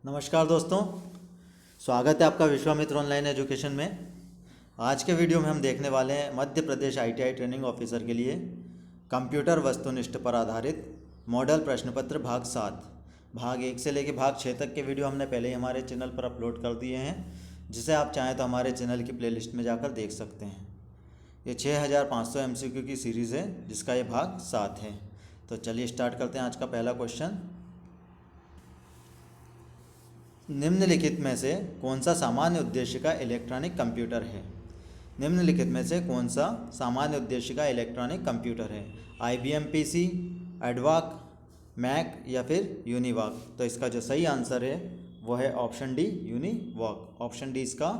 नमस्कार दोस्तों, स्वागत है आपका विश्वामित्र ऑनलाइन एजुकेशन में। आज के वीडियो में हम देखने वाले हैं Madhya Pradesh ITI training officer के लिए कंप्यूटर वस्तुनिष्ठ पर आधारित मॉडल प्रश्न पत्र भाग 7। भाग 1 से लेकर भाग 6 तक के वीडियो हमने पहले ही हमारे चैनल पर अपलोड कर दिए हैं, जिसे आप चाहें तो हमारे चैनल की प्लेलिस्ट में जाकर देख सकते हैं। ये 6500 MCQ की सीरीज़ है, जिसका ये भाग 7 है। तो चलिए स्टार्ट करते हैं आज का पहला क्वेश्चन। निम्नलिखित में से कौन सा सामान्य उद्देश्य का इलेक्ट्रॉनिक कंप्यूटर है? निम्नलिखित में से कौन सा सामान्य उद्देश्य का इलेक्ट्रॉनिक कंप्यूटर है? IBM PC, एडवाक, मैक या फिर यूनिवॉक? तो इसका जो सही आंसर है वो है ऑप्शन डी, यूनिवॉक। ऑप्शन डी इसका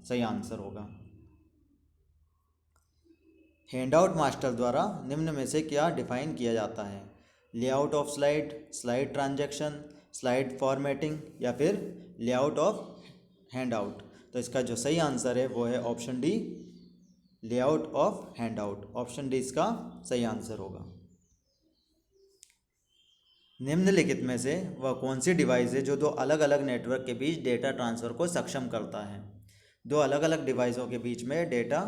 सही आंसर होगा। हैंडआउट मास्टर द्वारा निम्न में से क्या डिफाइन किया जाता है? Layout of slide, slide transaction, slide formatting या फिर लेआउट ऑफ हैंडआउट? तो इसका जो सही आंसर है वो है option D, layout of handout. Option D इसका सही आंसर होगा। निम्नलिखित में से वह कौन सी डिवाइस है जो दो अलग अलग नेटवर्क के बीच डेटा ट्रांसफ़र को सक्षम करता है? दो अलग अलग डिवाइसों के बीच में डेटा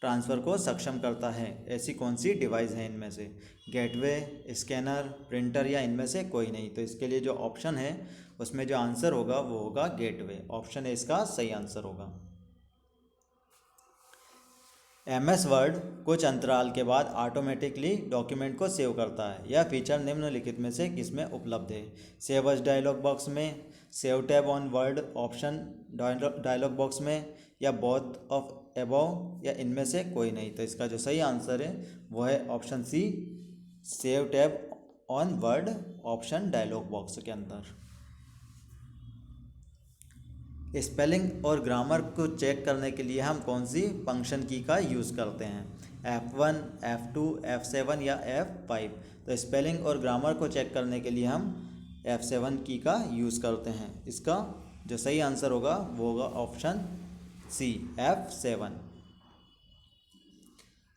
ट्रांसफ़र को सक्षम करता है, ऐसी कौन सी डिवाइस है इनमें से? गेटवे, स्कैनर, प्रिंटर या इनमें से कोई नहीं? तो इसके लिए जो ऑप्शन है उसमें जो आंसर होगा वो होगा गेटवे। ऑप्शन ए इसका सही आंसर होगा। MS वर्ड कुछ अंतराल के बाद ऑटोमेटिकली डॉक्यूमेंट को सेव करता है। यह फीचर निम्नलिखित में से किसमें उपलब्ध है? सेव एज डायलॉग बॉक्स में, save tab on word option dialog box में, या बोथ ऑफ एबव या इनमें से कोई नहीं? तो इसका जो सही आंसर है वो है option C, save tab on word option dialog box के अंदर। स्पेलिंग और ग्रामर को चेक करने के लिए हम कौन सी फंक्शन की का यूज़ करते हैं? F1, F2, F7 या F5? तो स्पेलिंग और ग्रामर को चेक करने के लिए हम F7 की का यूज़ करते हैं। इसका जो सही आंसर होगा वो होगा ऑप्शन सी, F7।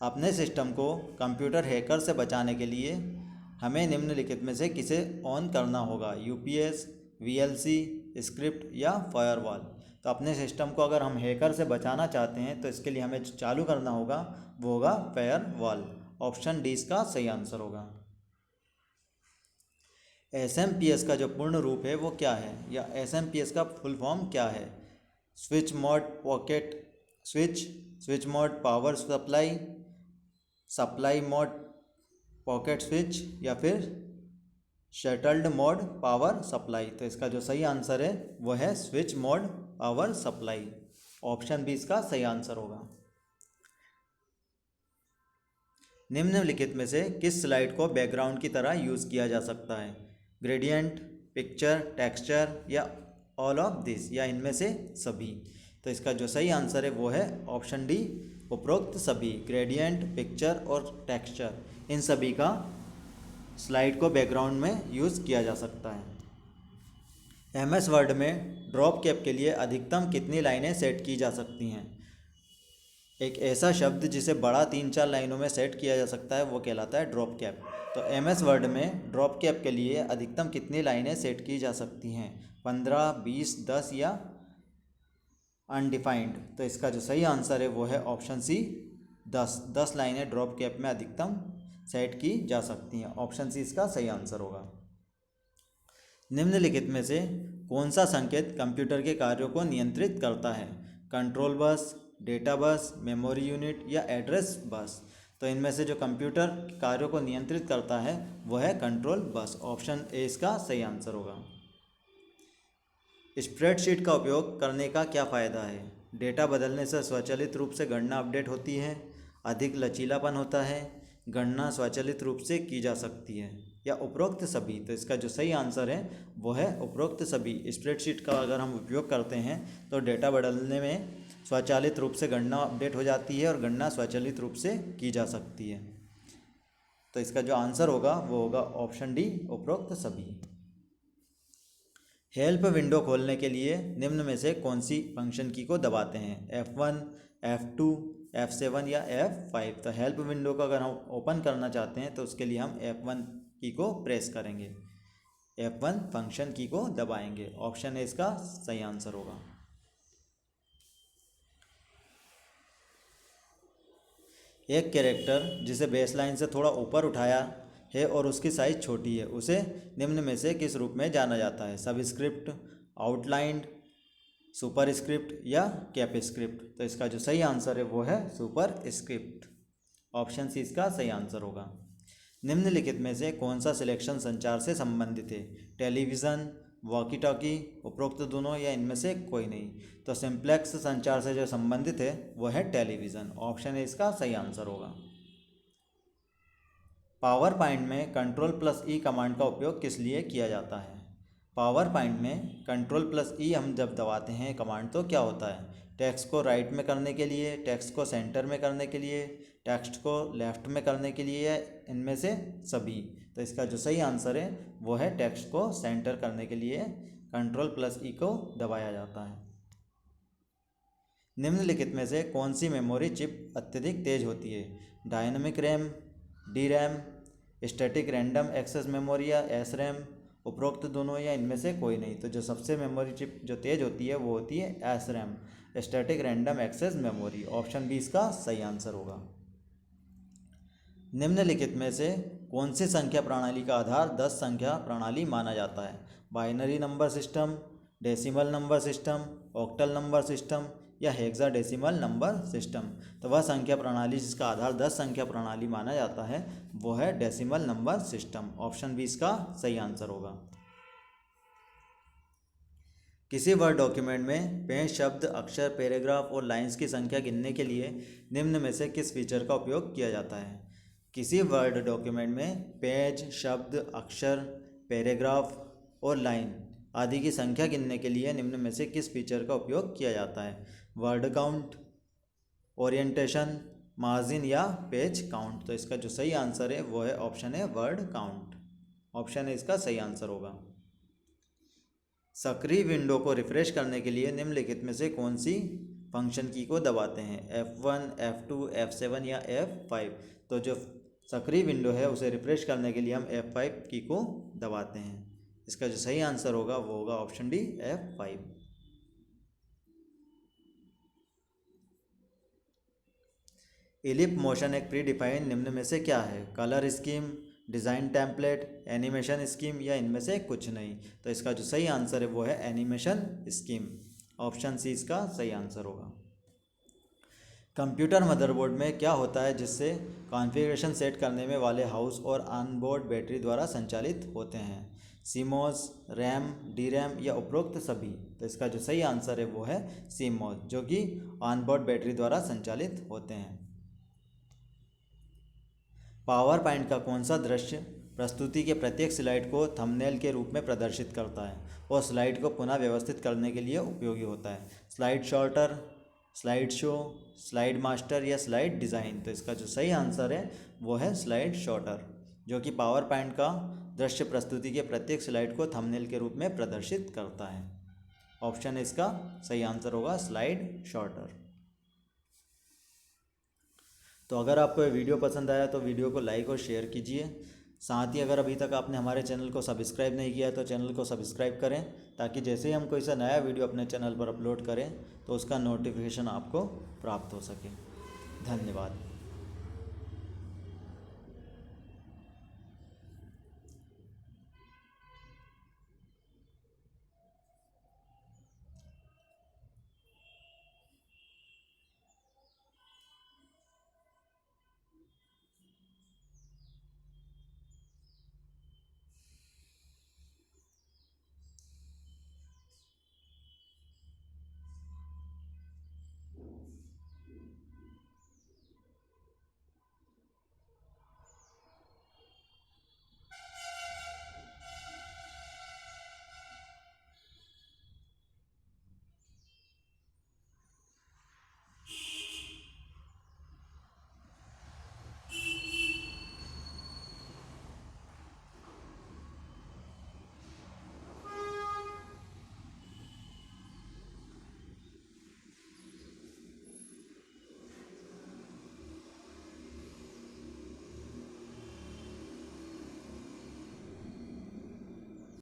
अपने सिस्टम को कंप्यूटर हैकर से बचाने के लिए हमें निम्नलिखित में से किसे ऑन करना होगा? UPS, VLC, स्क्रिप्ट या फायरवॉल? तो अपने सिस्टम को अगर हम हैकर से बचाना चाहते हैं तो इसके लिए हमें चालू करना होगा वो होगा फायरवॉल। ऑप्शन डी इसका सही आंसर होगा। SMPS का जो पूर्ण रूप है वो क्या है, या SMPS का फुल फॉर्म क्या है? Switch mode pocket switch, switch mode power supply, supply mode pocket switch या फिर शटल्ड मोड पावर सप्लाई? तो इसका जो सही आंसर है वो है switch mode power supply. Option B इसका सही आंसर होगा। निम्नलिखित में से किस स्लाइड को बैकग्राउंड की तरह यूज़ किया जा सकता है? ग्रेडियंट, पिक्चर, टेक्सचर या ऑल ऑफ दिस या इनमें से सभी? तो इसका जो सही आंसर है वो है ऑप्शन डी, उपरोक्त सभी। ग्रेडियंट, पिक्चर और टेक्सचर, इन सभी का स्लाइड को बैकग्राउंड में यूज़ किया जा सकता है। MS वर्ड में ड्रॉप कैप के लिए अधिकतम कितनी लाइनें सेट की जा सकती हैं? एक ऐसा शब्द जिसे बड़ा 3-4 लाइनों में सेट किया जा सकता है वो कहलाता है ड्रॉप कैप। तो MS वर्ड में ड्रॉप कैप के लिए अधिकतम कितनी लाइनें सेट की जा सकती हैं? 15, 20, 10 या अनडिफाइंड? तो इसका जो सही आंसर है वो है ऑप्शन सी, 10 लाइनें ड्रॉप कैप में अधिकतम सेट की जा सकती हैं। ऑप्शन सी इसका सही आंसर होगा। निम्नलिखित में से कौन सा संकेत कंप्यूटर के कार्यों को नियंत्रित करता है? Control bus, data bus, memory unit या एड्रेस बस? तो इनमें से जो कंप्यूटर कार्यों को नियंत्रित करता है वो है कंट्रोल बस। ऑप्शन ए इसका सही आंसर होगा। स्प्रेडशीट का उपयोग करने का क्या फ़ायदा है? डेटा बदलने से स्वचालित रूप से गणना अपडेट होती है, अधिक लचीलापन होता है, गणना स्वचालित रूप से की जा सकती है, या उपरोक्त सभी? तो इसका जो सही आंसर है वो है उपरोक्त सभी। स्प्रेडशीट का अगर हम उपयोग करते हैं तो डेटा बदलने में स्वचालित रूप से गणना अपडेट हो जाती है और गणना स्वचालित रूप से की जा सकती है। तो इसका जो आंसर होगा वो होगा ऑप्शन डी, उपरोक्त सभी। हेल्प विंडो खोलने के लिए निम्न में से कौन सी फंक्शन की को दबाते हैं? F1, F2, F7 या F5? तो हेल्प विंडो को अगर हम ओपन करना चाहते हैं तो उसके लिए हम F1 की को प्रेस करेंगे। F1 फंक्शन की को दबाएंगे। ऑप्शन ए इसका सही आंसर होगा। एक कैरेक्टर जिसे बेसलाइन से थोड़ा ऊपर उठाया है और उसकी साइज छोटी है, उसे निम्न में से किस रूप में जाना जाता है? सबस्क्रिप्ट, आउटलाइंड, सुपर स्क्रिप्ट या कैप स्क्रिप्ट? तो इसका जो सही आंसर है वो है सुपर स्क्रिप्ट। ऑप्शन सी इसका सही आंसर होगा। निम्नलिखित में से कौन सा सिलेक्शन संचार से संबंधित है? टेलीविज़न, वॉकी टॉकी, उपरोक्त दोनों या इनमें से कोई नहीं? तो सिंप्लेक्स संचार से जो संबंधित है वो है टेलीविज़न। ऑप्शन ए इसका सही आंसर होगा। पावर पॉइंट में Ctrl+E कमांड का उपयोग किस लिए किया जाता है? पावर पॉइंट में Ctrl+E हम जब दबाते हैं कमांड तो क्या होता है? टेक्स्ट को राइट में करने के लिए, टेक्स्ट को सेंटर में करने के लिए, टेक्स्ट को लेफ्ट में करने के लिए, या इनमें से सभी? तो इसका जो सही आंसर है वो है टेक्स्ट को सेंटर करने के लिए Ctrl+E को दबाया जाता है। निम्नलिखित में से कौन सी मेमोरी चिप अत्यधिक तेज होती है? Dynamic RAM, D RAM, static random access memory या एस रैम? उपरोक्त दोनों या इनमें से कोई नहीं? तो जो सबसे मेमोरी चिप जो तेज होती है वो होती है S RAM, static random access memory. Option B इसका सही आंसर होगा। निम्नलिखित में से कौन सी संख्या प्रणाली का आधार 10 संख्या प्रणाली माना जाता है? Binary number system, decimal number system, octal number system या हेक्साडेसिमल नंबर सिस्टम? तो वह संख्या प्रणाली जिसका आधार 10 संख्या प्रणाली माना जाता है वो है decimal number system. Option B इसका सही आंसर होगा। किसी वर्ड डॉक्यूमेंट में पेज, शब्द, अक्षर, पैराग्राफ और लाइंस की संख्या गिनने के लिए निम्न में से किस फीचर का उपयोग किया जाता है? किसी वर्ड डॉक्यूमेंट में पेज, शब्द, अक्षर, पैराग्राफ और लाइन आदि की संख्या गिनने के लिए निम्न में से किस फीचर का उपयोग किया जाता है? वर्ड काउंट, ओरिएंटेशन, मार्जिन या पेज काउंट? तो इसका जो सही आंसर है वो है ऑप्शन है वर्ड काउंट। ऑप्शन है इसका सही आंसर होगा। सक्रिय विंडो को रिफ्रेश करने के लिए निम्नलिखित में से कौन सी फंक्शन की को दबाते हैं? F1, F2, F7 या F5? तो जो सक्रिय विंडो है उसे रिफ्रेश करने के लिए हम F5 की को दबाते हैं। इसका जो सही आंसर होगा वो होगा ऑप्शन डी F5। इलिप मोशन एक प्री डिफाइंड निम्न में से क्या है? Colour scheme, design template, animation scheme या इनमें से कुछ नहीं? तो इसका जो सही आंसर है वो है एनिमेशन स्कीम। ऑप्शन सी इसका सही आंसर होगा। कंप्यूटर मदरबोर्ड में क्या होता है जिससे कॉन्फ़िगरेशन सेट करने में वाले हाउस और ऑनबोर्ड बैटरी द्वारा संचालित होते हैं? सीमोस, रैम, डी रैम या उपरोक्त सभी? तो इसका जो सही आंसर है वो है सीमोस, जो कि ऑनबोर्ड बैटरी द्वारा संचालित होते हैं। पावर पॉइंट का कौन सा दृश्य प्रस्तुति के प्रत्येक स्लाइड को थंबनेल के रूप में प्रदर्शित करता है और स्लाइड को पुनः व्यवस्थित करने के लिए उपयोगी होता है? Slide shorter, slide show, slide master या स्लाइड डिज़ाइन? तो इसका जो सही आंसर है वो है स्लाइड शॉर्टर, जो कि पावर पॉइंट का दृश्य प्रस्तुति के प्रत्येक स्लाइड को थंबनेल के रूप में प्रदर्शित करता है। ऑप्शन इसका सही आंसर होगा स्लाइड शॉर्टर। तो अगर आपको ये वीडियो पसंद आया तो वीडियो को लाइक और शेयर कीजिए। साथ ही अगर अभी तक आपने हमारे चैनल को सब्सक्राइब नहीं किया तो चैनल को सब्सक्राइब करें, ताकि जैसे ही हम कोई सा नया वीडियो अपने चैनल पर अपलोड करें तो उसका नोटिफिकेशन आपको प्राप्त हो सके। धन्यवाद।